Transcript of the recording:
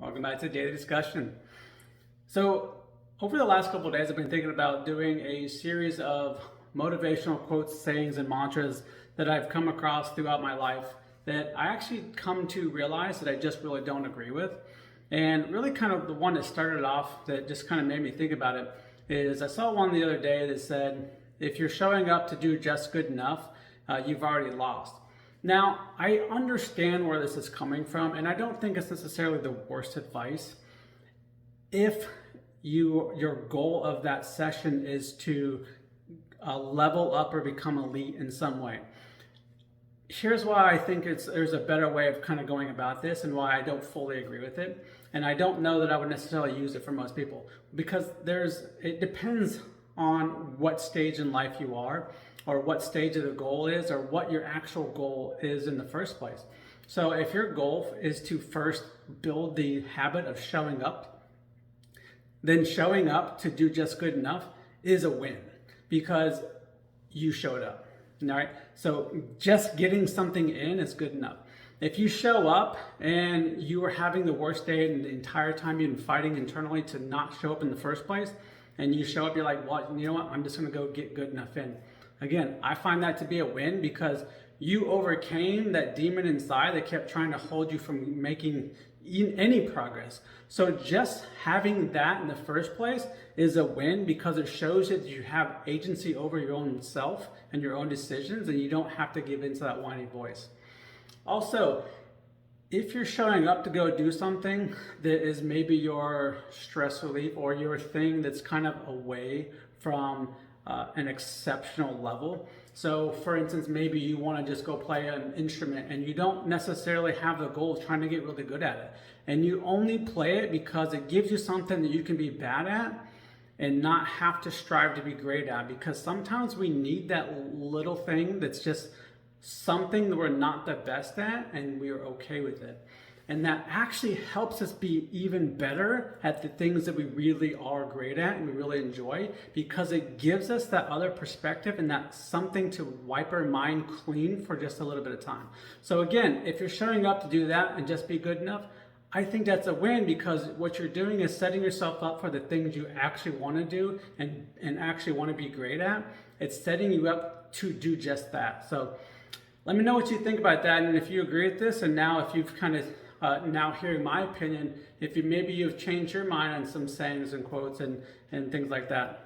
Welcome back to Daily Discussion. So, over the last couple of days, I've been thinking about doing a series of motivational quotes, sayings, and mantras that I've come across throughout my life that I actually come to realize that I just really don't agree with. And really, kind of the one that started off that just kind of made me think about it is I saw one the other day that said, if you're showing up to do just good enough, you've already lost. Now, I understand where this is coming from, and I don't think it's necessarily the worst advice. If your goal of that session is to level up or become elite in some way. Here's why I think there's a better way of kind of going about this and why I don't fully agree with it. And I don't know that I would necessarily use it for most people because it depends on what stage in life you are or what stage of the goal is or what your actual goal is in the first place. So if your goal is to first build the habit of showing up, then showing up to do just good enough is a win because you showed up. All right. So just getting something in is good enough. If you show up and you are having the worst day and the entire time you've been fighting internally to not show up in the first place, and you show up, you're like, well, you know what? I'm just going to go get good enough in. Again, I find that to be a win because you overcame that demon inside that kept trying to hold you from making any progress. So just having that in the first place is a win because it shows that you have agency over your own self and your own decisions and you don't have to give in to that whiny voice. Also, if you're showing up to go do something that is maybe your stress relief or your thing that's kind of away from an exceptional level. So for instance, maybe you want to just go play an instrument and you don't necessarily have the goal of trying to get really good at it. And you only play it because it gives you something that you can be bad at and not have to strive to be great at. Because sometimes we need that little thing that's just something that we're not the best at and we're okay with it. And that actually helps us be even better at the things that we really are great at and we really enjoy because it gives us that other perspective and that something to wipe our mind clean for just a little bit of time. So again, if you're showing up to do that and just be good enough, I think that's a win because what you're doing is setting yourself up for the things you actually want to do and actually want to be great at. It's setting you up to do just that. So let me know what you think about that and if you agree with this. And now if you've kind of now hearing my opinion, if maybe you've changed your mind on some sayings and quotes and things like that.